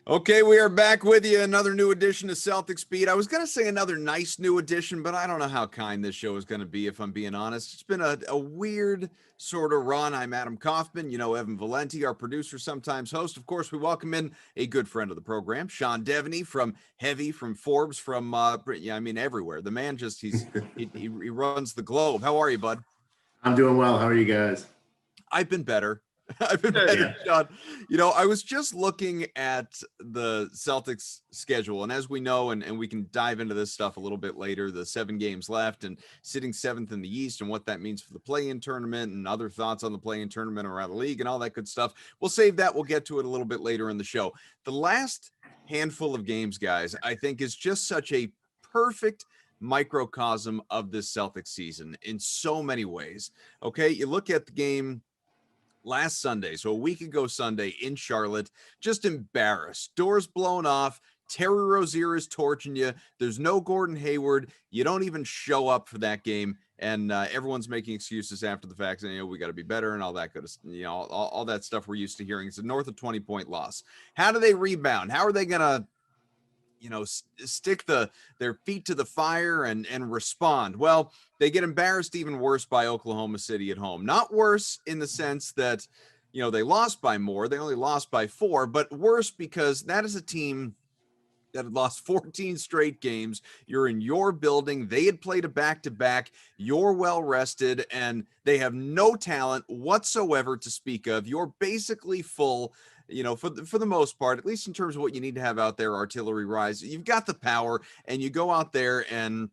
Okay, we are back with you. Another new edition of Celtics Beat. I was going to say another nice new edition, but I don't know how kind this show is going to be, if I'm being honest. It's been a weird sort of run. I'm Adam Kaufman, Evan Valenti, our producer, sometimes host. Of course, we welcome in a good friend of the program, Sean Deveney from Heavy, from Forbes, from, everywhere. The man he runs the globe. How are you, bud? I'm doing well. How are you guys? I've been better. I've been Good. better, Yeah. John. I was just looking at the Celtics schedule, and as we know, and we can dive into this stuff a little bit later, the 7 games left and sitting 7th in the East and what that means for the play-in tournament and other thoughts on the play-in tournament around the league and all that good stuff. We'll save that. We'll get to it a little bit later in the show. The last handful of games, guys, I think is just such a perfect microcosm of this Celtics season in so many ways. Okay, you look at the game last Sunday, so a week ago Sunday in Charlotte, just embarrassed. Doors blown off. Terry Rozier is torching you. There's no Gordon Hayward. You don't even show up for that game, and everyone's making excuses after the fact, saying, we got to be better and all that good, all that stuff we're used to hearing. It's a north of 20-point loss. How do they rebound? How are they gonna stick their feet to the fire and respond? Well, they get embarrassed even worse by Oklahoma City at home. Not worse in the sense that, they lost by more. They only lost by 4, but worse because that is a team that had lost 14 straight games. You're in your building. They had played a back-to-back. You're well-rested, and they have no talent whatsoever to speak of. You're basically full, for the most part, at least in terms of what you need to have out there, artillery rise. You've got the power, and you go out there and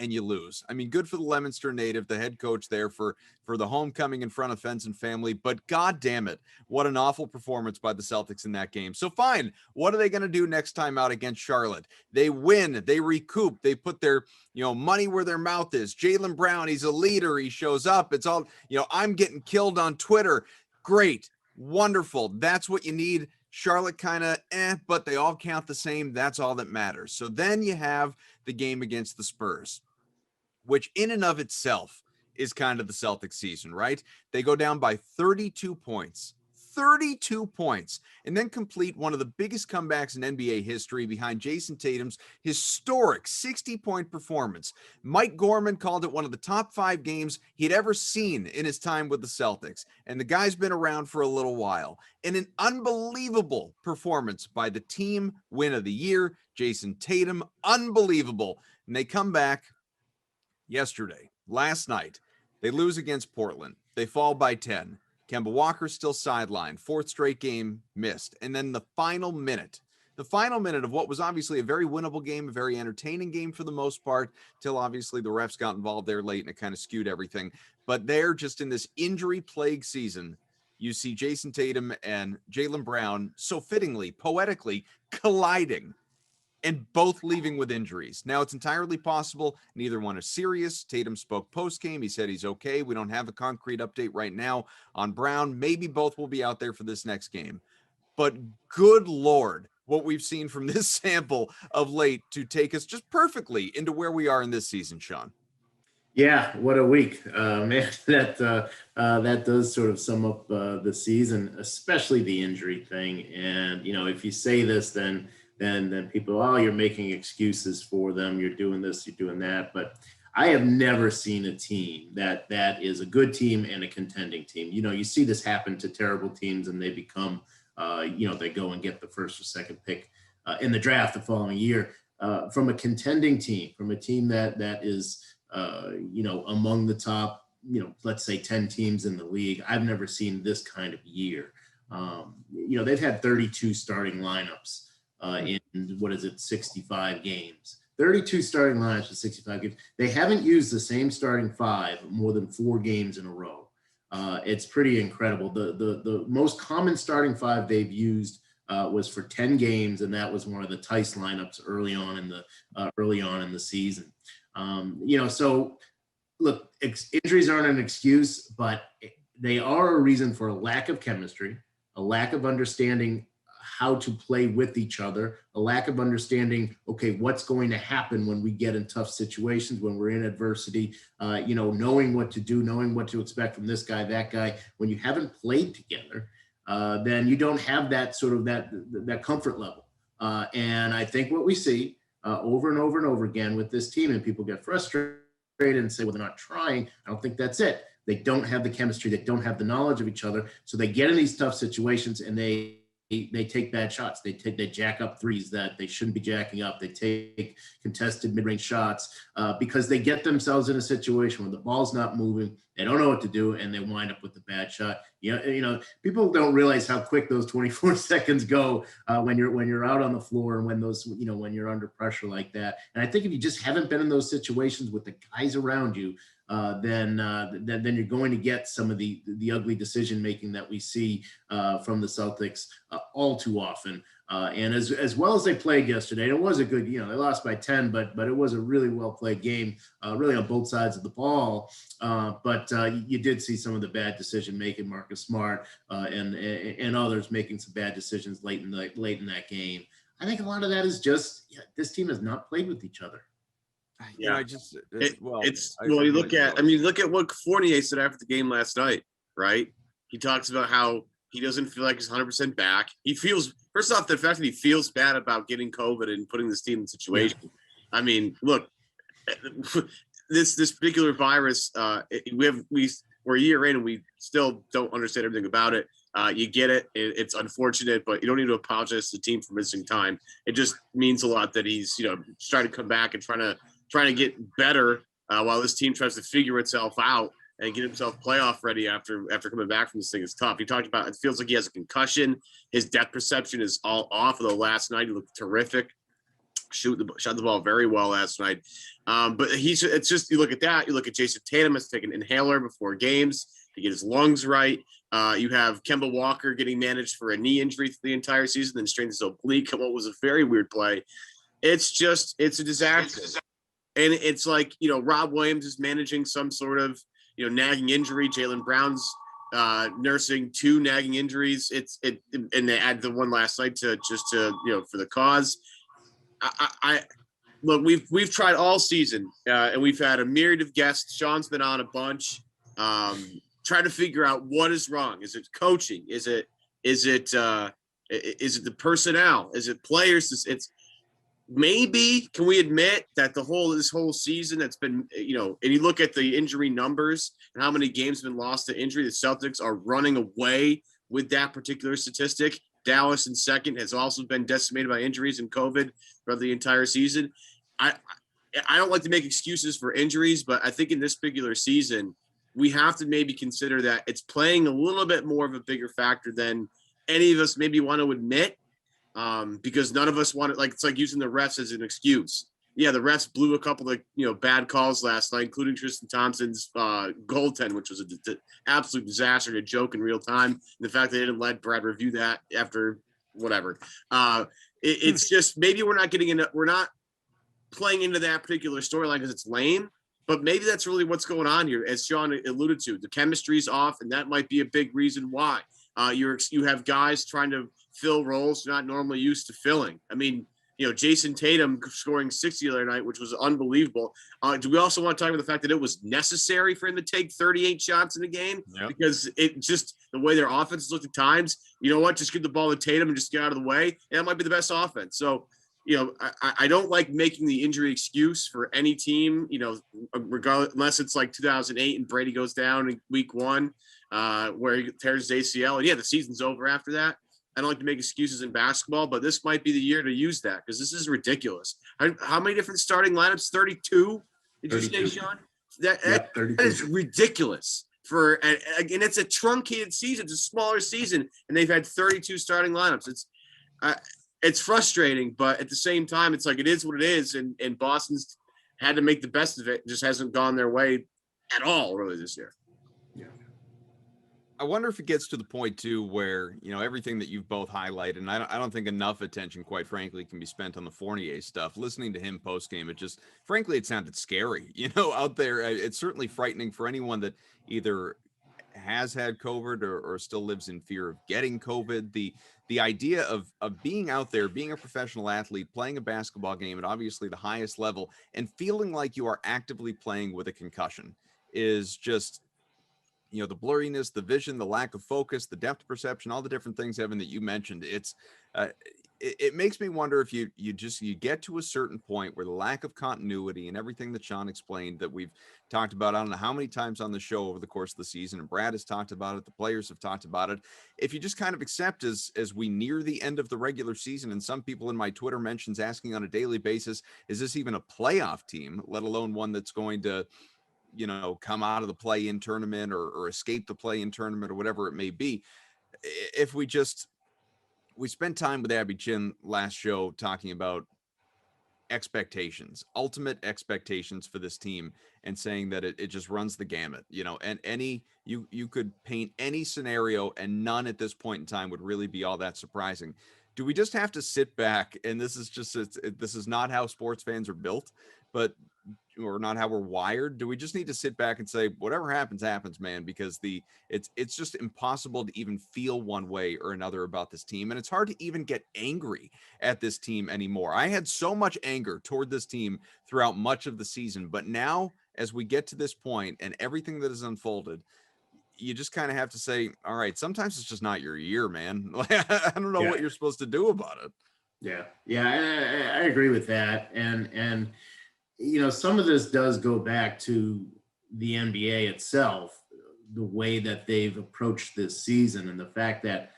you lose. I mean, good for the Leominster native, the head coach there for the homecoming in front of friends and family. But God damn it, what an awful performance by the Celtics in that game. So fine, what are they going to do next time out against Charlotte? They win, they recoup, they put their money where their mouth is. Jaylen Brown, he's a leader. He shows up. It's all I'm getting killed on Twitter. Great, wonderful. That's what you need. Charlotte kind of but they all count the same. That's all that matters. So then you have the game against the Spurs, which in and of itself is kind of the Celtics season, right? They go down by 32 points, and then complete one of the biggest comebacks in NBA history behind Jayson Tatum's historic 60-point performance. Mike Gorman called it one of the top 5 games he'd ever seen in his time with the Celtics, and the guy's been around for a little while. And an unbelievable performance by the team win of the year, Jayson Tatum, unbelievable. And they come back last night, they lose against Portland. They fall by 10. Kemba Walker's still sidelined. 4th straight game missed. And then the final minute of what was obviously a very winnable game, a very entertaining game for the most part, till obviously the refs got involved there late and it kind of skewed everything. But they're just in this injury-plagued season. You see Jayson Tatum and Jaylen Brown so fittingly, poetically colliding, and both leaving with injuries. Now, it's entirely possible neither one is serious. Tatum spoke post-game. He said he's okay. We don't have a concrete update right now on Brown. Maybe both will be out there for this next game. But good Lord, what we've seen from this sample of late to take us just perfectly into where we are in this season, Sean. Yeah, what a week, man! That does sort of sum up the season, especially the injury thing. And if you say this, then people, you're making excuses for them. You're doing this, you're doing that. But I have never seen a team that is a good team and a contending team. You see this happen to terrible teams, and they become, they go and get the 1st or 2nd pick in the draft the following year. From a contending team, from a team that is among the top, let's say 10 teams in the league, I've never seen this kind of year. They've had 32 starting lineups in 65 games. 32 starting lineups for 65 games. They haven't used the same starting 5 more than 4 games in a row. It's pretty incredible. The most common starting 5 they've used was for 10 games, and that was one of the Tice lineups early on in the season. So look, injuries aren't an excuse, but they are a reason for a lack of chemistry, a lack of understanding how to play with each other, a lack of understanding, okay, what's going to happen when we get in tough situations, when we're in adversity, knowing what to do, knowing what to expect from this guy, that guy. When you haven't played together, then you don't have that sort of that comfort level. And I think what we see over and over and over again with this team, and people get frustrated and say, well, they're not trying. I don't think that's it. They don't have the chemistry. They don't have the knowledge of each other. So they get in these tough situations and they take bad shots. They jack up threes that they shouldn't be jacking up. They take contested mid-range shots because they get themselves in a situation where the ball's not moving. They don't know what to do, and they wind up with the bad shot. You know, people don't realize how quick those 24 seconds go when you're out on the floor and when when you're under pressure like that. And I think if you just haven't been in those situations with the guys around you, then you're going to get some of the ugly decision making that we see from the Celtics all too often. And as well as they played yesterday, it was a good, they lost by 10, but it was a really well played game, really on both sides of the ball. But you did see some of the bad decision making, Marcus Smart and others making some bad decisions late in that game. I think a lot of that is just this team has not played with each other. Yeah, you look at what Fournier said after the game last night, right? He talks about how he doesn't feel like he's 100% back. He feels, first off, the fact that he feels bad about getting COVID and putting this team in situation. Yeah. I mean, look, this particular virus, we're a year in and we still don't understand everything about it. You get it. It's unfortunate, but you don't need to apologize to the team for missing time. It just means a lot that he's, trying to come back and trying to get better while this team tries to figure itself out and get himself playoff ready after coming back from this thing is tough. He talked about, it feels like he has a concussion. His depth perception is all off, although last night he looked terrific. Shot the ball very well last night. But it's just, you look at that, you look at Jayson Tatum has taken an inhaler before games to get his lungs right. You have Kemba Walker getting managed for a knee injury for the entire season, then strained his oblique, what was a very weird play. It's a disaster. And it's like, Rob Williams is managing some sort of, nagging injury. Jaylen Brown's nursing 2 nagging injuries. And they add the one last night for the cause. I look, we've tried all season and we've had a myriad of guests. Sean's been on a bunch, trying to figure out what is wrong. Is it coaching? Is it the personnel? Is it players? It's maybe, can we admit that this whole season that's been, and you look at the injury numbers and how many games have been lost to injury, the Celtics are running away with that particular statistic. Dallas in second has also been decimated by injuries and COVID throughout the entire season. I don't like to make excuses for injuries, but I think in this particular season, we have to maybe consider that it's playing a little bit more of a bigger factor than any of us maybe want to admit. Because none of us want to, it's like using the refs as an excuse. Yeah, the refs blew a couple of bad calls last night, including Tristan Thompson's goaltend, which was an absolute disaster, a joke in real time. And the fact they didn't let Brad review that after whatever. It's just maybe we're not playing into that particular storyline because it's lame. But maybe that's really what's going on here, as Sean alluded to. The chemistry's off, and that might be a big reason why. You have guys trying to fill roles they're not normally used to filling. I mean, Jayson Tatum scoring 60 the other night, which was unbelievable. Do we also want to talk about the fact that it was necessary for him to take 38 shots in the game? Yep. Because it just, the way their offense looked at times, just give the ball to Tatum and just get out of the way. And that might be the best offense. So, I don't like making the injury excuse for any team, regardless, unless it's like 2008 and Brady goes down in week 1 where he tears his ACL. And the season's over after that. I don't like to make excuses in basketball, but this might be the year to use that because this is ridiculous. How many different starting lineups? 32? Did 32. You say, Sean? That is ridiculous. And it's a truncated season. It's a smaller season, and they've had 32 starting lineups. It's frustrating, but at the same time, it's like it is what it is, and Boston's had to make the best of it. It just hasn't gone their way at all, really, this year. Yeah. I wonder if it gets to the point too where everything that you've both highlighted, and I don't think enough attention, quite frankly, can be spent on the Fournier stuff. Listening to him post game, it sounded scary. Out there, it's certainly frightening for anyone that either has had COVID or still lives in fear of getting COVID. The idea of being out there, being a professional athlete, playing a basketball game at obviously the highest level, and feeling like you are actively playing with a concussion is just the blurriness, the vision, the lack of focus, the depth perception, all the different things, Evan, that you mentioned. It makes me wonder if you get to a certain point where the lack of continuity and everything that Sean explained, that we've talked about, I don't know how many times on the show over the course of the season, and Brad has talked about it, the players have talked about it. If you just kind of accept as we near the end of the regular season, and some people in my Twitter mentions asking on a daily basis, is this even a playoff team, let alone one that's going to come out of the play-in tournament or escape the play-in tournament or whatever it may be. If we spent time with Abby Chin last show talking about expectations, ultimate expectations for this team, and saying that it just runs the gamut, and you could paint any scenario and none at this point in time would really be all that surprising. Do we just have to sit back, and this is not how sports fans are built, but or not how we're wired? Do we just need to sit back and say whatever happens happens, man, because it's just impossible to even feel one way or another about this team, and it's hard to even get angry at this team anymore. I had so much anger toward this team throughout much of the season, but now as we get to this point and everything that has unfolded, you just kind of have to say, all right, sometimes it's just not your year, man. I don't know what you're supposed to do about it. Yeah, I agree with that, and some of this does go back to the NBA itself, the way that they've approached this season, and the fact that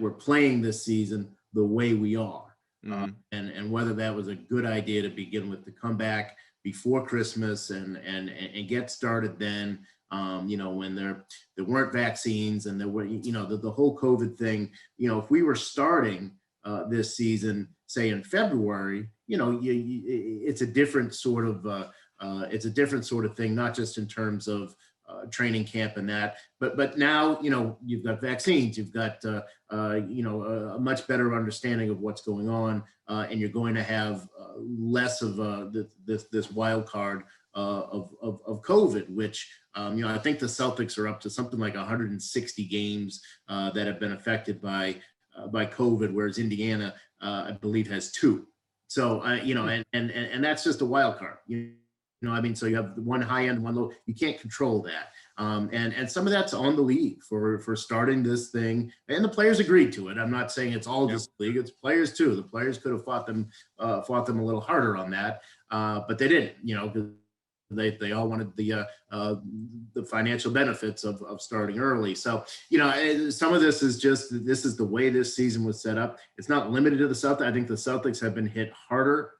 we're playing this season the way we are, and whether that was a good idea to begin with, to come back before Christmas and get started then, when there weren't vaccines and there were, the whole COVID thing. If we were starting this season, say in February, it's a different sort of thing, not just in terms of training camp and that, but now, you've got vaccines, you've got, a much better understanding of what's going on, and you're going to have less of this wild card of COVID, which, I think the Celtics are up to something like 160 games that have been affected by COVID, whereas Indiana, I believe, has 2. So, and that's just a wild card, so you have one high end, one low. You can't control that. And some of that's on the league for starting this thing, and the players agreed to it. I'm not saying it's all just the league; it's players too. The players could have fought them a little harder on that, but they didn't. Because they all wanted the financial benefits of starting early. So, some of this is the way this season was set up. It's not limited to the Celtics. I think the Celtics have been hit harder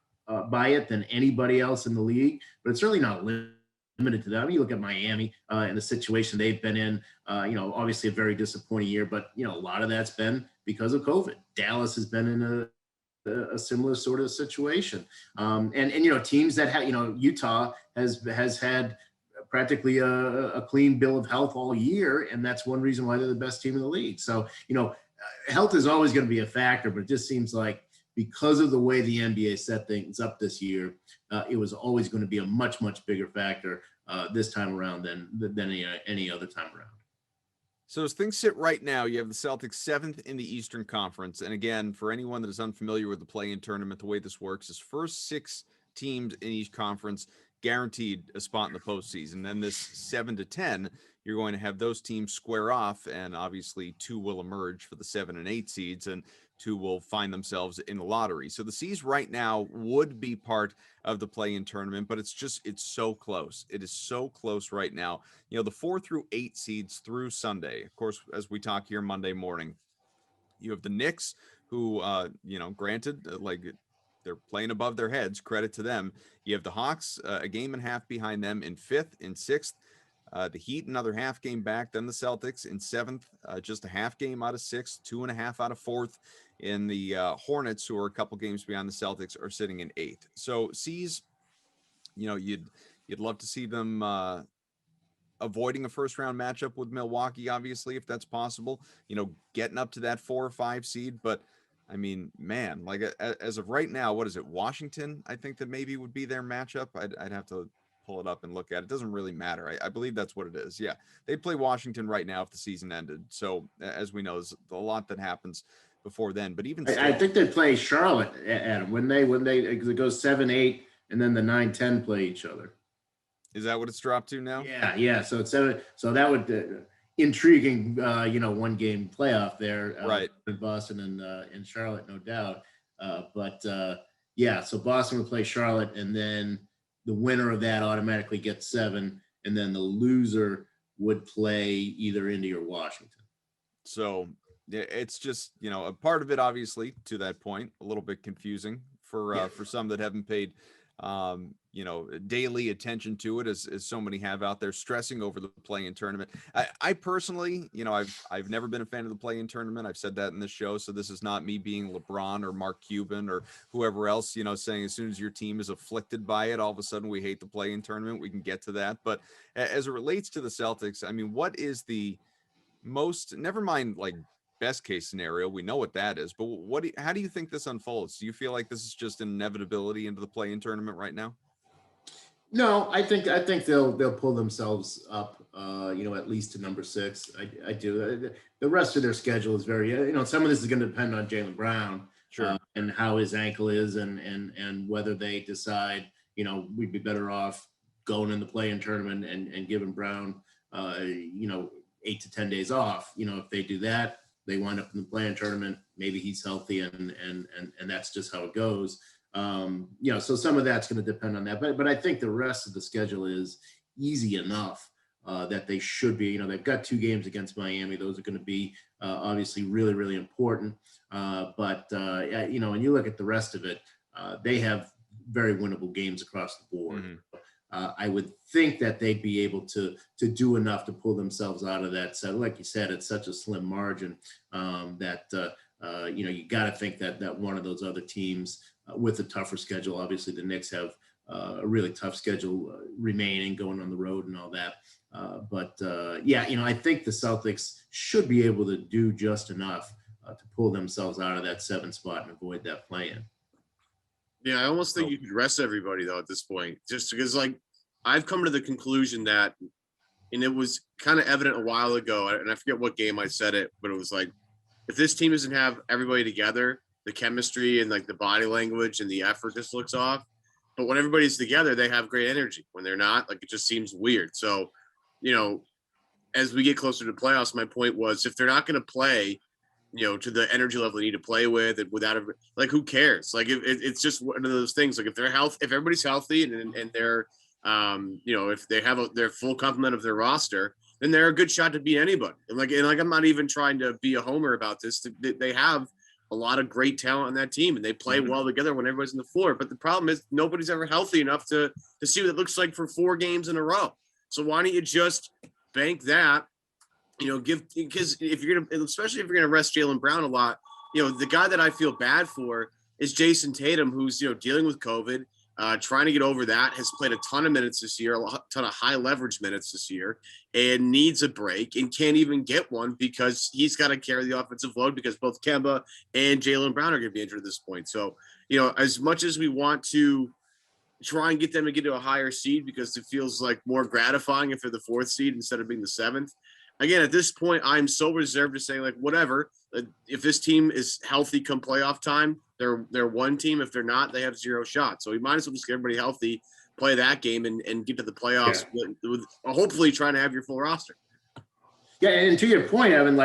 by it than anybody else in the league, but it's really not limited to that. I mean, you look at Miami and the situation they've been in, obviously a very disappointing year, but, a lot of that's been because of COVID. Dallas has been in a similar sort of situation. And teams that have, Utah has had practically a clean bill of health all year. And that's one reason why they're the best team in the league. So, health is always going to be a factor, but it just seems like because of the way the NBA set things up this year, it was always going to be a much, much bigger factor this time around than any other time around. So as things sit right now, you have the Celtics 7th in the Eastern Conference. And again, for anyone that is unfamiliar with the play-in tournament, the way this works is first 6 teams in each conference guaranteed a spot in the postseason. Then this 7 to 10, you're going to have those teams square off, and obviously 2 will emerge for the 7 and 8 seeds, and 2 will find themselves in the lottery. So the C's right now would be part of the play-in tournament, but it's so close. It is so close right now. The 4 through 8 seeds through Sunday. Of course, as we talk here Monday morning, you have the Knicks, who, granted, they're playing above their heads. Credit to them. You have the Hawks, a game and a half behind them in 5th. In 6th, the Heat, another half game back. Then the Celtics in 7th, just a half game out of 6th, 2.5 out of 4th. In the Hornets, who are a couple games behind the Celtics, are sitting in 8th. So C's, you'd love to see them avoiding a first round matchup with Milwaukee, obviously, if that's possible. Getting up to that 4 or 5 seed, but I mean, man, as of right now, what is it? Washington, I think that maybe would be their matchup. I'd have to pull it up and look at it. It doesn't really matter. I believe that's what it is. Yeah, they'd play Washington right now if the season ended. So as we know, there's a lot that happens before then. But even still, I think they play Charlotte, Adam, when they because it goes 7-8, and then the 9-10 play each other. Is that what it's dropped to now? Yeah. So it's 7. So that would intriguing, 1-game playoff there, Right. in Boston and Charlotte, no doubt. Yeah. So Boston would play Charlotte, and then the winner of that automatically gets 7, and then the loser would play either Indy or Washington. So it's just, a part of it, obviously, to that point, a little bit confusing for some that haven't paid, daily attention to it, as so many have out there stressing over the play-in tournament. I personally, I've never been a fan of the play-in tournament. I've said that in this show. So this is not me being LeBron or Mark Cuban or whoever else, saying as soon as your team is afflicted by it, all of a sudden we hate the play-in tournament. We can get to that. But as it relates to the Celtics, I mean, what is the most, never mind like best case scenario, we know what that is, but how do you think this unfolds? Do you feel like this is just an inevitability into the play-in tournament right now? No, I think they'll pull themselves up, at least to number 6. I do. The rest of their schedule is very, some of this is going to depend on Jaylen Brown, Sure, and how his ankle is, and whether they decide, we'd be better off going in the play-in tournament and giving Brown, 8 to 10 days off. If they do that, they wind up in the play-in tournament. Maybe he's healthy, and that's just how it goes. So some of that's going to depend on that, but I think the rest of the schedule is easy enough that they should be. They've got 2 games against Miami; those are going to be obviously really, really important. But when you look at the rest of it, they have very winnable games across the board. Mm-hmm. I would think that they'd be able to do enough to pull themselves out of that. So, like you said, it's such a slim margin that you got to think that one of those other teams with a tougher schedule. Obviously, the Knicks have a really tough schedule remaining, going on the road and all that. I think the Celtics should be able to do just enough to pull themselves out of that 7 spot and avoid that play-in. Yeah, I almost think you could rest everybody though at this point, just because I've come to the conclusion that, and it was kind of evident a while ago, and I forget what game I said it, but it was like, if this team doesn't have everybody together, the chemistry and the body language and the effort just looks off. But when everybody's together, they have great energy. When they're not, it just seems weird. So, as we get closer to playoffs, my point was, if they're not going to play, to the energy level they need to play with, and without who cares? It's just one of those things. If everybody's healthy and they're, if they have their full complement of their roster, then they're a good shot to beat anybody. And I'm not even trying to be a homer about this. They have a lot of great talent on that team, and they play well together when everybody's on the floor. But the problem is nobody's ever healthy enough to see what it looks like for 4 games in a row. So why don't you just bank that? Because especially if you're gonna rest Jaylen Brown a lot, the guy that I feel bad for is Jayson Tatum, who's dealing with COVID, trying to get over that, has played a ton of minutes this year, a ton of high leverage minutes this year, and needs a break and can't even get one because he's got to carry the offensive load because both Kemba and Jaylen Brown are going to be injured at this point. So, as much as we want to try and get them to get to a higher seed because it feels more gratifying if they're the 4th seed instead of being the 7th. Again, at this point, I'm so reserved to say whatever. If this team is healthy come playoff time, they're one team. If they're not, they have 0 shots. So we might as well just get everybody healthy, play that game, and get to the playoffs with hopefully trying to have your full roster. Yeah, and to your point, Evan,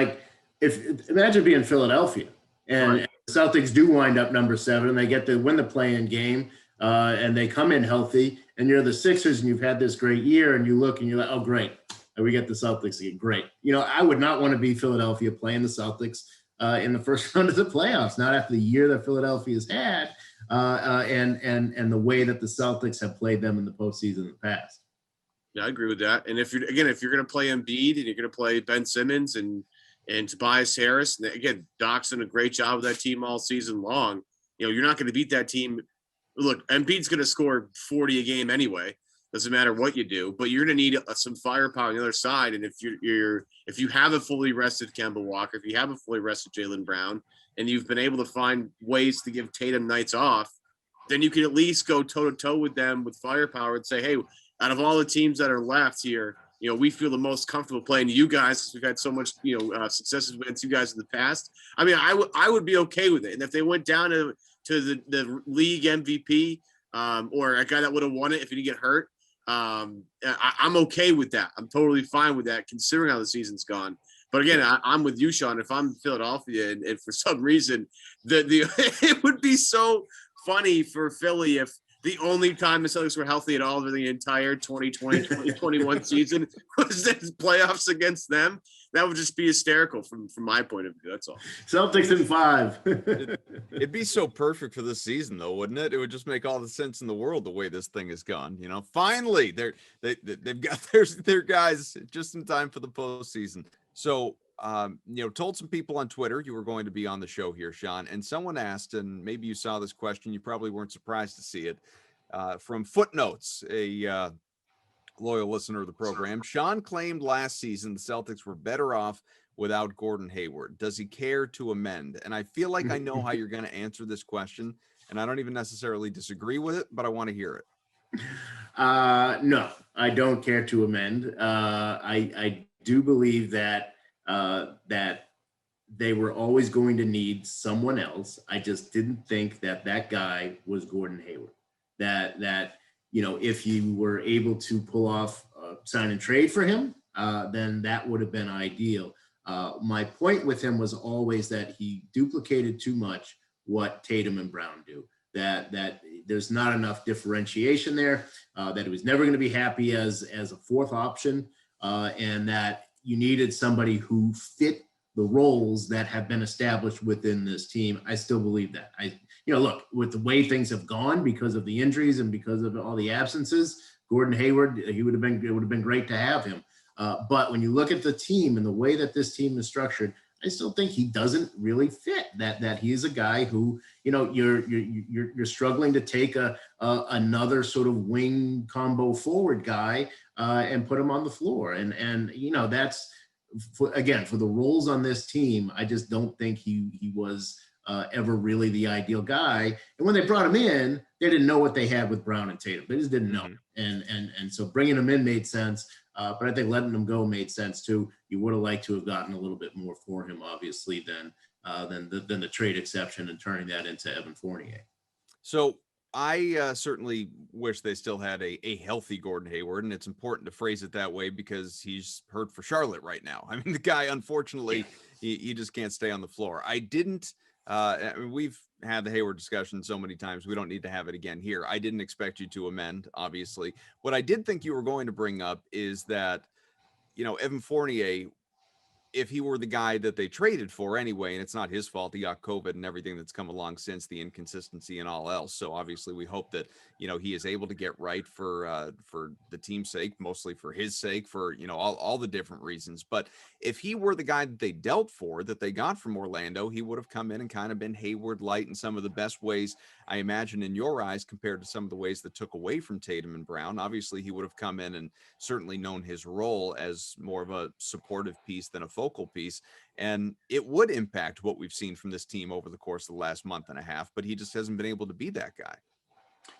imagine being Philadelphia and the Celtics do wind up number 7 and they get to win the play-in game and they come in healthy, and you're the Sixers and you've had this great year, and you look and you're like, oh, great. We get the Celtics again. Great. I would not want to be Philadelphia playing the Celtics in the first round of the playoffs, not after the year that Philadelphia's had and the way that the Celtics have played them in the postseason in the past. Yeah, I agree with that. And if you're going to play Embiid and you're going to play Ben Simmons and Tobias Harris, and again, Doc's done a great job with that team all season long. You're not going to beat that team. Look, Embiid's going to score 40 a game anyway. Doesn't matter what you do, but you're going to need some firepower on the other side. And if you have a fully rested Kemba Walker, if you have a fully rested Jaylen Brown, and you've been able to find ways to give Tatum nights off, then you can at least go toe to toe with them with firepower and say, hey, out of all the teams that are left here, we feel the most comfortable playing you guys because we've had so much, successes against you guys in the past. I mean, I would be okay with it. And if they went down to the league MVP or a guy that would have won it if he didn't get hurt, I'm okay with that. I'm totally fine with that, considering how the season's gone. But again, I'm with you, Sean. If I'm Philadelphia, and for some reason, the it would be so funny for Philly if the only time the Celtics were healthy at all over the entire 2020-2021 season was the playoffs against them. That would just be hysterical from my point of view. That's all. Celtics in 5. It'd be so perfect for this season, though, wouldn't it? It would just make all the sense in the world the way this thing has gone. You know, finally, they've got their guys just in time for the postseason. So, told some people on Twitter you were going to be on the show here, Sean, and someone asked, and maybe you saw this question, you probably weren't surprised to see it, from Footnotes, a loyal listener of the program. Sean claimed last season the Celtics were better off without Gordon Hayward. Does he care to amend? And I feel like I know how you're going to answer this question, and I don't even necessarily disagree with it, but I want to hear it. No, I don't care to amend. I do believe that they were always going to need someone else. I just didn't think that guy was Gordon Hayward. That if you were able to pull off sign and trade for him, then that would have been ideal. My point with him was always that he duplicated too much what Tatum and Brown do. That there's not enough differentiation there. That he was never going to be happy as a fourth option, and that you needed somebody who fit the roles that have been established within this team. I still believe that. Look, with the way things have gone because of the injuries and because of all the absences, Gordon Hayward, it would have been great to have him. But when you look at the team and the way that this team is structured, I still think he doesn't really fit. That he is a guy who, you're struggling to take another sort of wing combo forward guy and put him on the floor. And that's for the roles on this team. I just don't think he was ever really the ideal guy. And when they brought him in, they didn't know what they had with Brown and Tatum. They just didn't know. And so bringing him in made sense. But I think letting him go made sense too. You would have liked to have gotten a little bit more for him, obviously, than the trade exception and turning that into Evan Fournier. So I certainly wish they still had a healthy Gordon Hayward, and it's important to phrase it that way because he's hurt for Charlotte right now. I mean, the guy, unfortunately, he just can't stay on the floor. We've had the Hayward discussion so many times. We don't need to have it again here. I didn't expect you to amend, obviously. What I did think you were going to bring up is that, Evan Fournier, if he were the guy that they traded for anyway, and it's not his fault, he got COVID and everything that's come along since, the inconsistency and all else. So obviously we hope that, he is able to get right for the team's sake, mostly for his sake, for, all the different reasons. But if he were the guy that they dealt for, that they got from Orlando, he would have come in and kind of been Hayward light in some of the best ways, I imagine, in your eyes, compared to some of the ways that took away from Tatum and Brown. Obviously he would have come in and certainly known his role as more of a supportive piece than a focal piece, and it would impact what we've seen from this team over the course of the last month and a half, but he just hasn't been able to be that guy.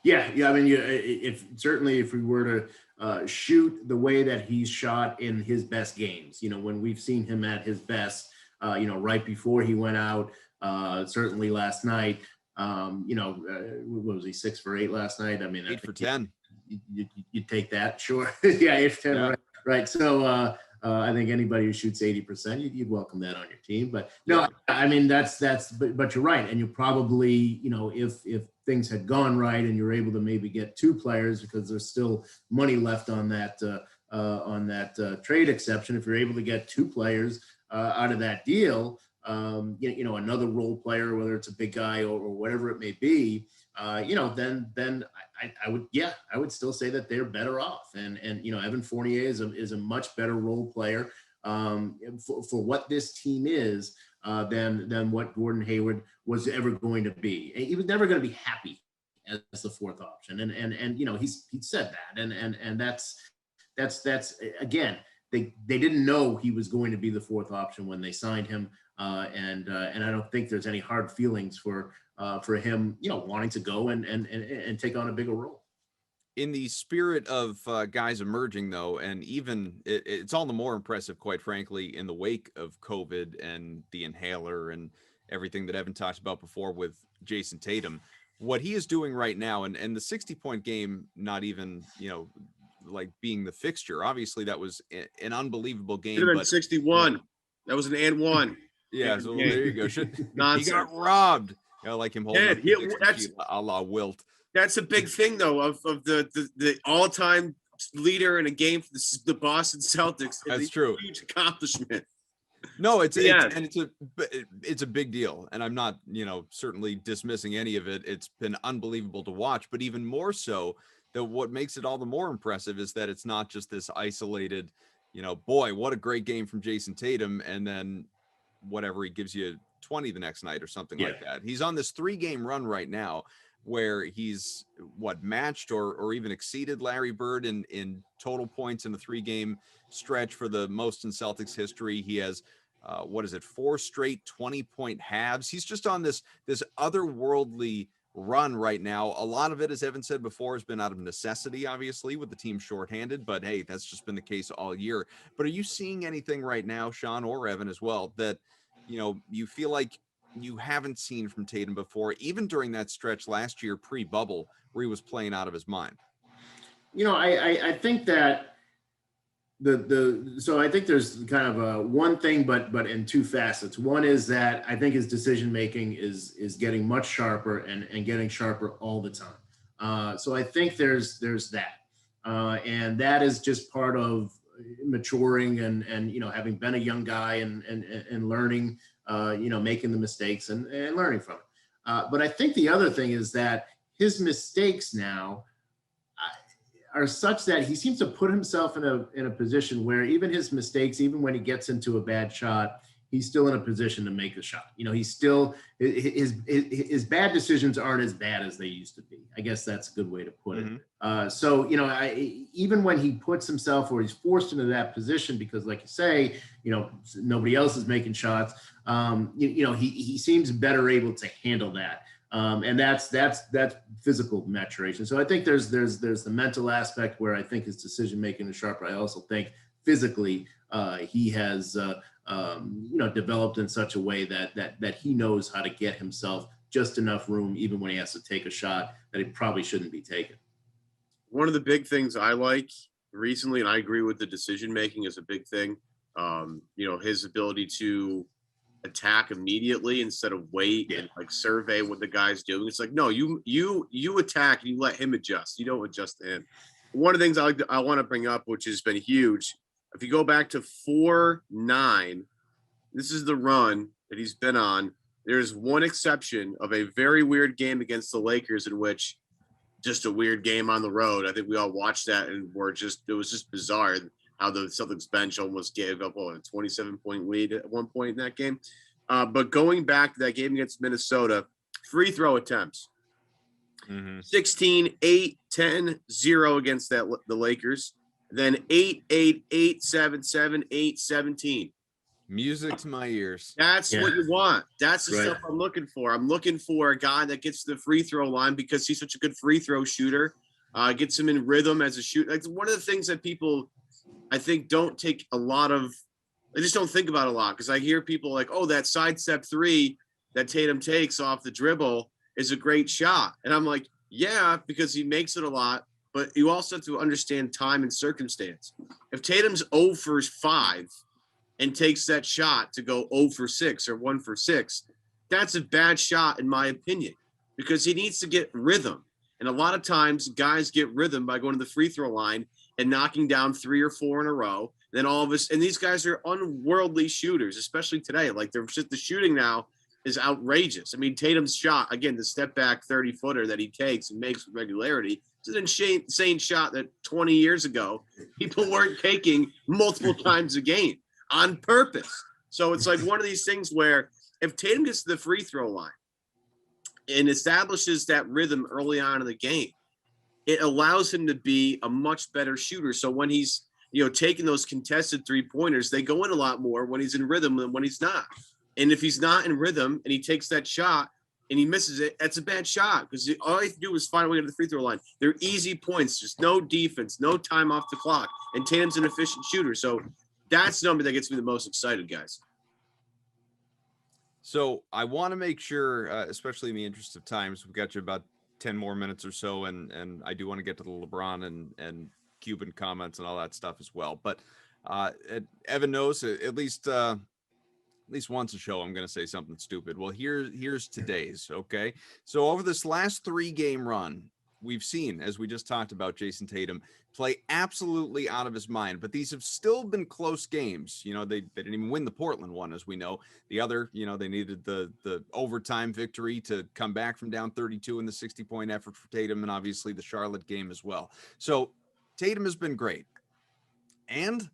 Yeah. I mean, if we were to shoot the way that he's shot in his best games, when we've seen him at his best, right before he went out, certainly last night, what was he, 6 for 8 last night? I mean, 8 for 10. You take that, sure. Yeah, 8 for 10, yeah. Right. So I think anybody who shoots 80%, you'd welcome that on your team. But no, I mean, but you're right. And you probably, if things had gone right and you're able to maybe get 2 players, because there's still money left on that trade exception. If you're able to get 2 players out of that deal, another role player, whether it's a big guy or whatever it may be, then I would still say that they're better off. And Evan Fournier is a much better role player for what this team is than what Gordon Hayward was ever going to be. He was never going to be happy as the fourth option, and he said that, and that's again, they didn't know he was going to be the fourth option when they signed him, and I don't think there's any hard feelings for him, wanting to go and take on a bigger role. In the spirit of guys emerging, though, and even it's all the more impressive, quite frankly, in the wake of COVID and the inhaler and everything that Evan talked about before with Jayson Tatum, what he is doing right now, and the 60-point game, not even, like being the fixture. Obviously, that was an unbelievable Should game, have been but 61. That was an and one. yeah. So there you go. He Nonsense. got robbed. Like him holding up the Dixie That's sheet a la Wilt. that's a big thing though of the all time leader in a game for the Boston Celtics. That's true. Huge accomplishment. No, it's Yeah. it's a big deal, and I'm not certainly dismissing any of it. It's been unbelievable to watch, but even more so, that what makes it all the more impressive is that it's not just this isolated, boy, what a great game from Jayson Tatum, and then whatever, he gives you 20 the next night or something like that. He's on this 3-game run right now where he's matched or even exceeded Larry Bird in total points in the 3-game stretch for the most in Celtics history. He has 4 straight 20-point halves. He's just on this otherworldly run right now. A lot of it, as Evan said before, has been out of necessity, obviously, with the team shorthanded, but hey, that's just been the case all year. But are you seeing anything right now, Sean or Evan as well, that you feel like you haven't seen from Tatum before, even during that stretch last year pre-bubble where he was playing out of his mind? I think that so I think there's kind of a one thing, but in two facets. One is that I think his decision making is getting much sharper and getting sharper all the time. So I think there's that, and that is just part of maturing and having been a young guy and learning, making the mistakes and learning from it. But I think the other thing is that his mistakes now are such that he seems to put himself in a position where even his mistakes, even when he gets into a bad shot, he's still in a position to make a shot. He's still, his bad decisions aren't as bad as they used to be. I guess that's a good way to put it. So, even when he puts himself or he's forced into that position, because like you say, nobody else is making shots, he seems better able to handle that. And that's physical maturation. So I think there's the mental aspect where I think his decision making is sharper. I also think physically he has developed in such a way that he knows how to get himself just enough room, even when he has to take a shot that he probably shouldn't be taking. One of the big things I like recently, and I agree with the decision making is a big thing. His ability to attack immediately instead of wait and survey what the guy's doing. It's like, no, you attack and you let him adjust. You don't adjust to him. One of the things I want to bring up, which has been huge, if you go back to 4-9, this is the run that he's been on. There's one exception of a very weird game against the Lakers in which just a weird game on the road. I think we all watched that and it was just bizarre how the Celtics bench almost gave up a 27-point lead at one point in that game. But going back to that game against Minnesota, free throw attempts, 16, 8, 10, 0 against the Lakers, then 8, 8, 8, 7, 7, 8, 17. Music to my ears. That's what you want. That's the stuff I'm looking for. I'm looking for a guy that gets to the free throw line because he's such a good free throw shooter, gets him in rhythm as a shooter. Like, one of the things that people, I think, don't take a lot of, I just don't think about a lot, because I hear people like, oh, that sidestep 3 that Tatum takes off the dribble is a great shot. And I'm like, yeah, because he makes it a lot, but you also have to understand time and circumstance. If Tatum's 0 for 5 and takes that shot to go 0 for 6 or 1 for 6, that's a bad shot in my opinion, because he needs to get rhythm. And a lot of times guys get rhythm by going to the free throw line and knocking down 3 or 4 in a row. Then all of us, and these guys are unworldly shooters, especially today. Like, they're just, the shooting now is outrageous. I mean, Tatum's shot, again, the step back 30-footer that he takes and makes with regularity, it's an insane shot that 20 years ago people weren't taking multiple times a game on purpose. So it's like one of these things where if Tatum gets to the free throw line and establishes that rhythm early on in the game, it allows him to be a much better shooter. So when he's, taking those contested 3-pointers, they go in a lot more when he's in rhythm than when he's not. And if he's not in rhythm and he takes that shot and he misses it, that's a bad shot, because all he has to do is find a way to the free throw line. They're easy points, just no defense, no time off the clock. And Tatum's an efficient shooter. So that's the number that gets me the most excited, guys. So I want to make sure, especially in the interest of time, so we've got you about 10 more minutes or so, and I do want to get to the LeBron and Cuban comments and all that stuff as well. But Evan knows at least once a show I'm going to say something stupid. Well, here's today's. Okay, so over this last 3-game run, we've seen, as we just talked about, Jayson Tatum play absolutely out of his mind, but these have still been close games. You know, they didn't even win the Portland one, as we know. The other, you know, they needed the overtime victory to come back from down 32 in the 60-point effort for Tatum, and obviously the Charlotte game as well. So Tatum has been great. And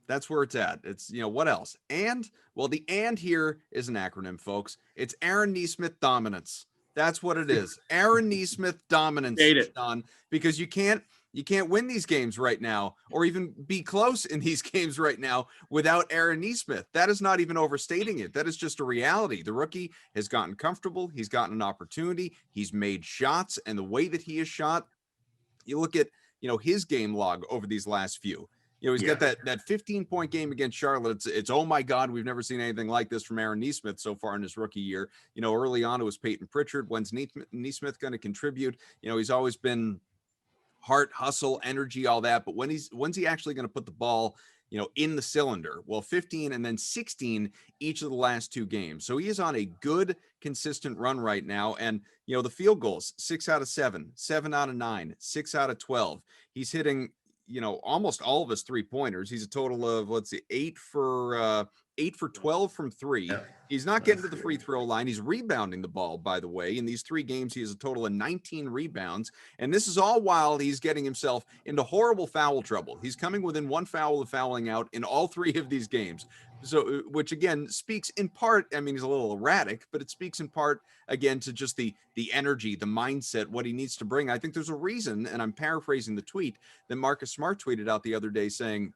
that's where it's at. It's, you know, what else? And, well, the and here is an acronym, folks. It's Aaron Nesmith dominance. That's what it is. Aaron Nesmith dominance, Sean, because you can't win these games right now, or even be close in these games right now without Aaron Nesmith. That is not even overstating it. That is just a reality. The rookie has gotten comfortable. He's gotten an opportunity. He's made shots, and the way that he has shot, you look at, you know, his game log over these last few. You know, he's got that 15-point game against Charlotte. It's oh my God, we've never seen anything like this from Aaron Nesmith so far in his rookie year. You know, early on it was Peyton Pritchard. When's Nesmith going to contribute? You know, he's always been heart, hustle, energy, all that. But when's he actually going to put the ball, you know, in the cylinder? Well, 15 and then 16 each of the last 2 games. So he is on a good, consistent run right now. And, you know, the field goals, 6 out of 7, 7 out of 9, 6 out of 12. He's hitting, you know, almost all of his 3-pointers. He's a total of, let's see, 8 for 12 from 3. Yeah. He's not getting to the free throw line. He's rebounding the ball, by the way. In these 3 games, he has a total of 19 rebounds. And this is all while he's getting himself into horrible foul trouble. He's coming within 1 foul of fouling out in all 3 of these games. So, which again speaks in part, I mean, he's a little erratic, but it speaks in part again to just the energy, the mindset, what he needs to bring. I think there's a reason, and I'm paraphrasing the tweet that Marcus Smart tweeted out the other day saying,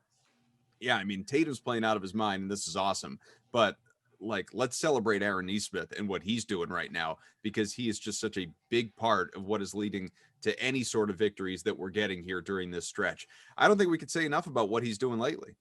yeah, I mean, Tatum's playing out of his mind and this is awesome, but like, let's celebrate Aaron Nesmith and what he's doing right now, because he is just such a big part of what is leading to any sort of victories that we're getting here during this stretch. I don't think we could say enough about what he's doing lately.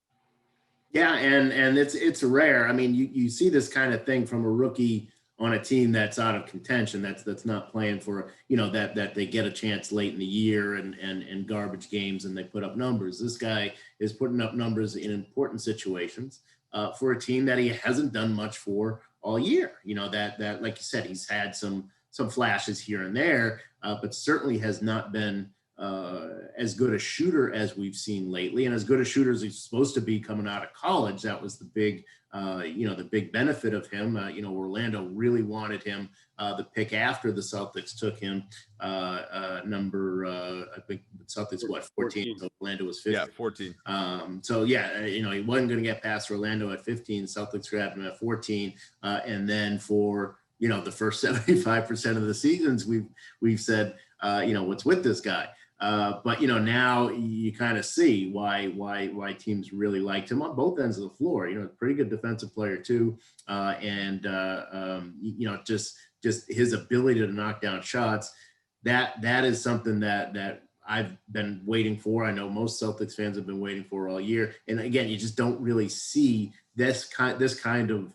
Yeah, and it's rare. I mean, you see this kind of thing from a rookie on a team that's out of contention, that's not playing for, you know, that they get a chance late in the year and garbage games and they put up numbers. This guy is putting up numbers in important situations for a team that he hasn't done much for all year. You know, that like you said, he's had some flashes here and there, but certainly has not been as good a shooter as we've seen lately, and as good a shooter as he's supposed to be coming out of college. That was the big, the big benefit of him. Orlando really wanted him. The pick after the Celtics took him, I think the Celtics 14, so Orlando was 15. Yeah, 14. He wasn't going to get past Orlando at 15. Celtics grabbed him at 14, and then for the first 75% of the seasons, we've said, what's with this guy? But now you kind of see why teams really liked him on both ends of the floor. Pretty good defensive player too, just his ability to knock down shots. That is something that I've been waiting for. I know most Celtics fans have been waiting for all year. And again, you just don't really see this kind of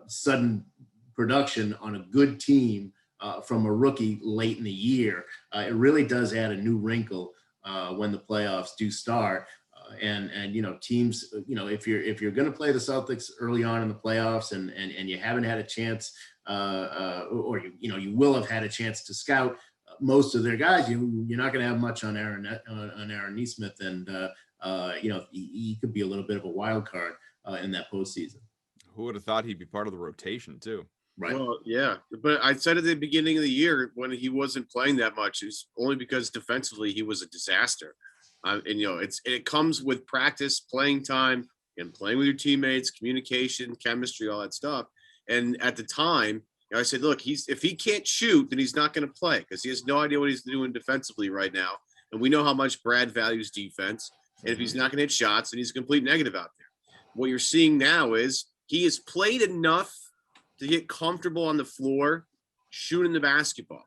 sudden production on a good team from a rookie late in the year. It really does add a new wrinkle when the playoffs do start. And teams, if you're going to play the Celtics early on in the playoffs and you haven't had a chance, or you will have had a chance to scout most of their guys, you're not going to have much on Aaron Nesmith, and he could be a little bit of a wild card in that postseason. Who would have thought he'd be part of the rotation too? Right. Well, yeah, but I said at the beginning of the year when he wasn't playing that much, it's only because defensively he was a disaster. It comes with practice, playing time, and playing with your teammates, communication, chemistry, all that stuff. And at the time, I said, look, if he can't shoot, then he's not going to play because he has no idea what he's doing defensively right now. And we know how much Brad values defense. And if he's not going to hit shots, then he's a complete negative out there. What you're seeing now is he has played enough to get comfortable on the floor, shooting the basketball.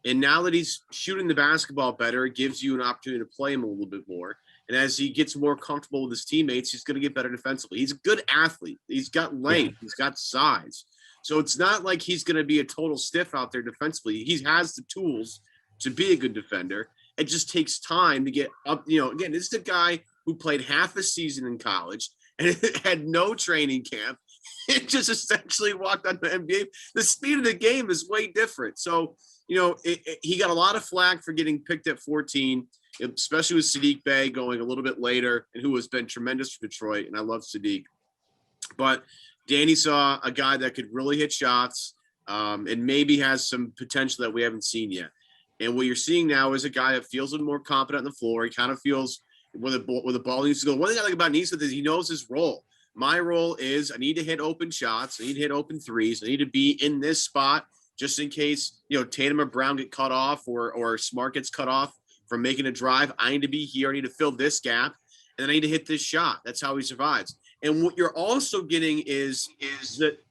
And now that he's shooting the basketball better, it gives you an opportunity to play him a little bit more. And as he gets more comfortable with his teammates, he's going to get better defensively. He's a good athlete. He's got length. He's got size. So it's not like he's going to be a total stiff out there defensively. He has the tools to be a good defender. it just takes time to get up. Again, this is a guy who played half a season in college and had no training camp. It just essentially walked on the NBA. The speed of the game is way different. So, he got a lot of flack for getting picked at 14, especially with Saddiq Bey going a little bit later, and who has been tremendous for Detroit. And I love Saddiq. But Danny saw a guy that could really hit shots, and maybe has some potential that we haven't seen yet. And what you're seeing now is a guy that feels a little more confident on the floor. He kind of feels where the ball needs to go. One thing I like about Nesmith is he knows his role. My role is I need to hit open shots. I need to hit open threes. I need to be in this spot just in case, Tatum or Brown get cut off or Smart gets cut off from making a drive. I need to be here. I need to fill this gap, and then I need to hit this shot. That's how he survives. And what you're also getting is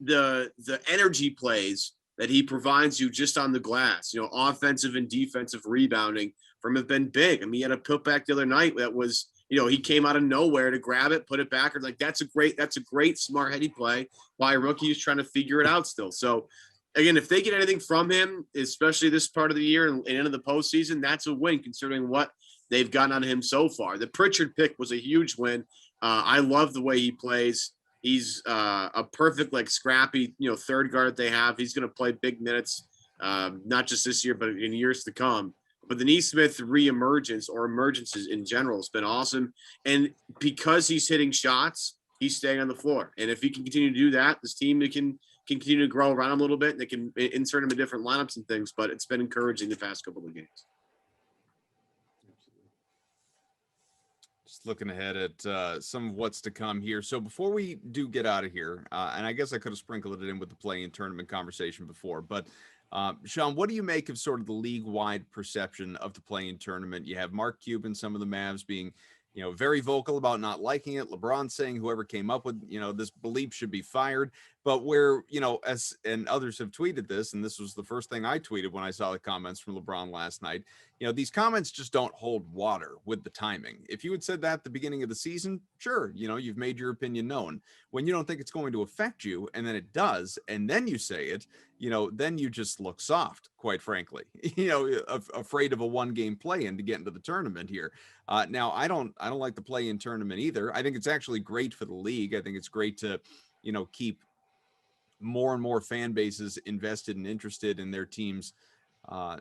the energy plays that he provides you just on the glass. Offensive and defensive rebounding from have been big. I mean, he had a putback the other night that was, he came out of nowhere to grab it, put it back. Or like, that's a great smart heady play by a rookie who's trying to figure it out still. So again, if they get anything from him, especially this part of the year and into the postseason, that's a win considering what they've gotten on him so far. The Pritchard pick was a huge win. I love the way he plays. He's a perfect, scrappy, third guard that they have. He's going to play big minutes, not just this year, but in years to come. But the Nesmith reemergence or emergences in general has been awesome. And because he's hitting shots, he's staying on the floor. And if he can continue to do that, this team can continue to grow around him a little bit. And they can insert him in different lineups and things. But it's been encouraging the past couple of games. Just looking ahead at some of what's to come here. So before we do get out of here, and I guess I could have sprinkled it in with the play-in tournament conversation before, but Sean, what do you make of sort of the league-wide perception of the play-in tournament? You have Mark Cuban, some of the Mavs being, very vocal about not liking it. LeBron saying whoever came up with, this belief should be fired. But where, and others have tweeted this, and this was the first thing I tweeted when I saw the comments from LeBron last night, these comments just don't hold water with the timing. If you had said that at the beginning of the season, sure, you've made your opinion known. When you don't think it's going to affect you, and then it does, and then you say it, then you just look soft, quite frankly, afraid of a one-game play-in to get into the tournament here. Now, I don't like the play-in tournament either. I think it's actually great for the league. I think it's great to, keep more and more fan bases invested and interested in their team's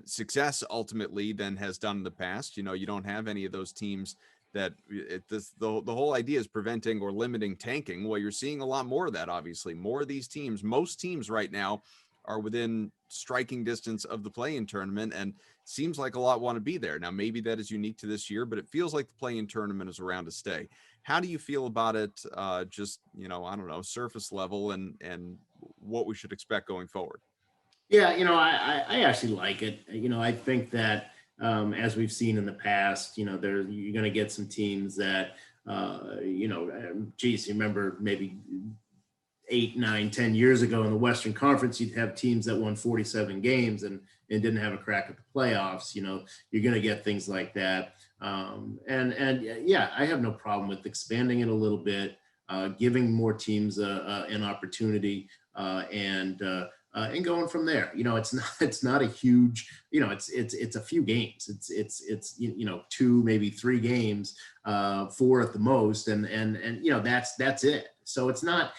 success ultimately than has done in the past. You don't have any of those teams that the whole idea is preventing or limiting tanking. Well, you're seeing a lot more of that, obviously. More of these teams, most teams right now are within striking distance of the play-in tournament, and seems like a lot want to be there. Now, maybe that is unique to this year, but it feels like the play-in tournament is around to stay. How do you feel about it? Just, I don't know, surface level and what we should expect going forward? Yeah, I actually like it. I think that as we've seen in the past, you're going to get some teams that, geez, you remember maybe 8, 9, 10 years ago in the Western Conference, you'd have teams that won 47 games and didn't have a crack at the playoffs. You're going to get things like that. Yeah, I have no problem with expanding it a little bit, giving more teams an opportunity, and going from there. It's not a huge, it's a few games. It's 2, maybe 3 games, 4 at the most, and that's it. So it's not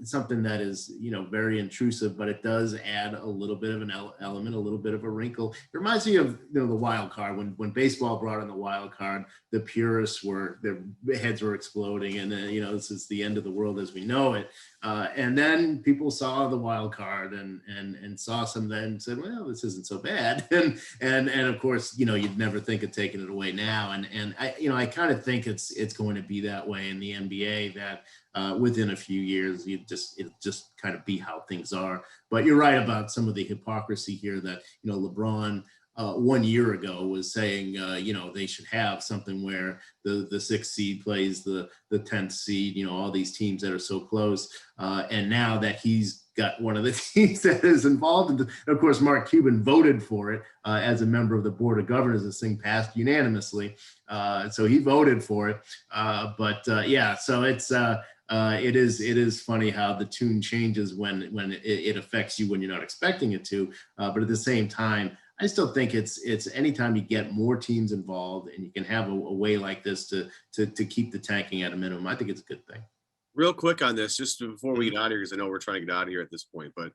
something that is, very intrusive, but it does add a little bit of an element, a little bit of a wrinkle. It reminds me of, the wild card. When baseball brought in the wild card, the purists their heads were exploding, and this is the end of the world as we know it. And then people saw the wild card and saw some of that and said, well, this isn't so bad. And of course, you'd never think of taking it away now. And I kind of think it's going to be that way in the NBA, that within a few years, it'll just kind of be how things are. But you're right about some of the hypocrisy here that, LeBron 1 year ago was saying, they should have something where the 6th seed plays the 10th seed, all these teams that are so close. And now that he's got one of the teams that is involved in of course, Mark Cuban voted for it as a member of the board of governors. This thing passed unanimously. So he voted for it. Yeah, so it is funny how the tune changes when it affects you when you're not expecting it to. But at the same time, I still think it's anytime you get more teams involved and you can have a way like this to keep the tanking at a minimum, I think it's a good thing. Real quick on this, just before we get out of here, because I know we're trying to get out of here at this point, but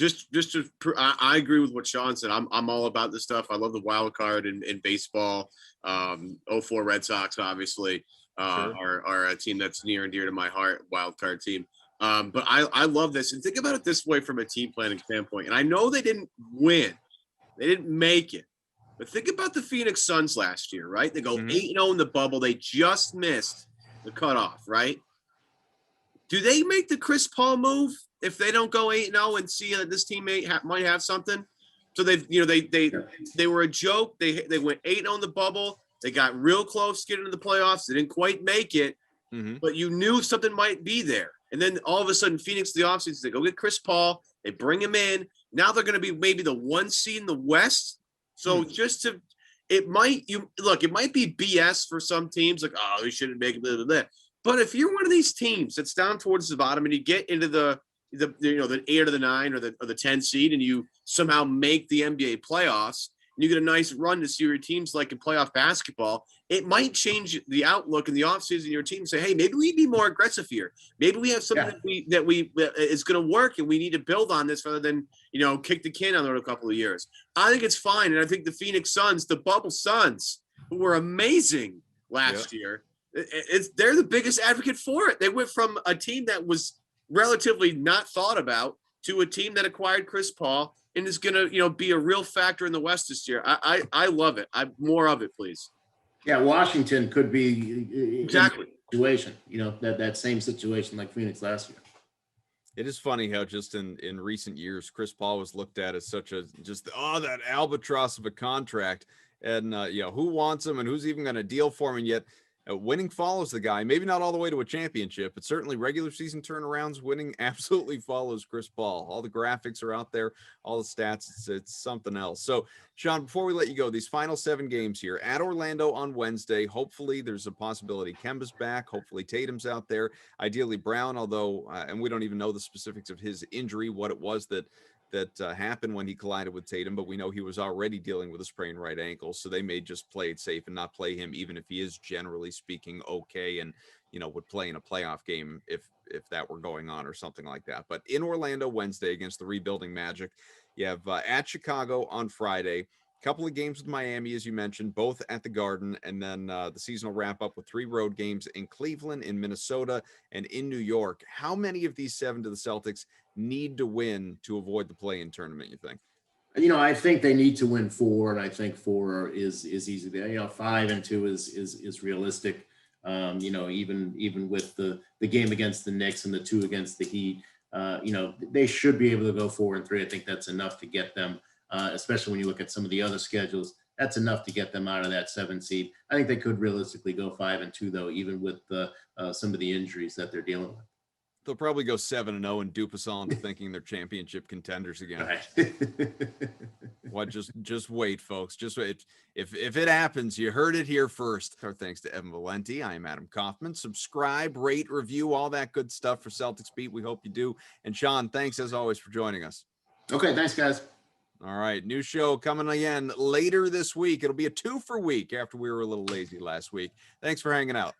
I agree with what Sean said. I'm all about this stuff. I love the wild card in baseball. 04 Red Sox, obviously, are a team that's near and dear to my heart, wild card team. But I love this. And think about it this way from a team planning standpoint. And I know they didn't win. They didn't make it. But think about the Phoenix Suns last year, right? They go 8-0 in the bubble. They just missed the cutoff, right? Do they make the Chris Paul move if they don't go 8-0 and see that this teammate might have something? So they were a joke. They went 8-0 in the bubble. They got real close getting into the playoffs. They didn't quite make it, but you knew something might be there. And then all of a sudden, Phoenix, the offseason, they go get Chris Paul. They bring him in. Now they're going to be maybe the 1 seed in the West. So it might be BS for some teams, like, oh, we shouldn't make it. Blah, blah, blah. But if you're one of these teams that's down towards the bottom and you get into the 8 or the 9 or the 10 seed and you somehow make the NBA playoffs and you get a nice run to see your teams like in playoff basketball, it might change the outlook in the offseason of your team and say, hey, maybe we be more aggressive here. Maybe we have something that is going to work and we need to build on this rather than, kick the can on it a couple of years. I think it's fine. And I think the Phoenix Suns, the bubble Suns, who were amazing last year, they're the biggest advocate for it. They went from a team that was relatively not thought about to a team that acquired Chris Paul and is going to, be a real factor in the West this year. I love it. More of it, please. Yeah, Washington could be exactly situation. That same situation like Phoenix last year. It is funny how just in recent years, Chris Paul was looked at as such that albatross of a contract, and who wants him and who's even going to deal for him, and yet. Winning follows the guy, maybe not all the way to a championship, but certainly regular season turnarounds, winning absolutely follows Chris Paul. All the graphics are out there, all the stats, it's something else. So, Sean, before we let you go, these final 7 games here at Orlando on Wednesday, hopefully there's a possibility Kemba's back, hopefully Tatum's out there, ideally Brown, although, and we don't even know the specifics of his injury, what it was that happened when he collided with Tatum, but we know he was already dealing with a sprained right ankle, so they may just play it safe and not play him, even if he is generally speaking okay and would play in a playoff game if that were going on or something like that. But in Orlando Wednesday against the rebuilding Magic, you have at Chicago on Friday, couple of games with Miami, as you mentioned, both at the Garden, and then the seasonal wrap up with 3 road games in Cleveland, in Minnesota, and in New York. How many of these 7 do the Celtics need to win to avoid the play-in tournament, you think? I think they need to win 4, and I think 4 is easy there. 5 and 2 is realistic. Even with the game against the Knicks and the 2 against the Heat, they should be able to go 4 and 3. I think that's enough to get them. Especially when you look at some of the other schedules, that's enough to get them out of that 7 seed. I think they could realistically go 5 and 2, though, even with some of the injuries that they're dealing with. They'll probably go 7-0 and dupe us all into thinking they're championship contenders again. What? Just wait, folks. Just wait. If it happens, you heard it here first. Our thanks to Evan Valenti. I am Adam Kaufman. Subscribe, rate, review, all that good stuff for Celtics Beat. We hope you do. And Sean, thanks as always for joining us. Okay, thanks, guys. All right, new show coming again later this week. It'll be a 2-for week after we were a little lazy last week. Thanks for hanging out.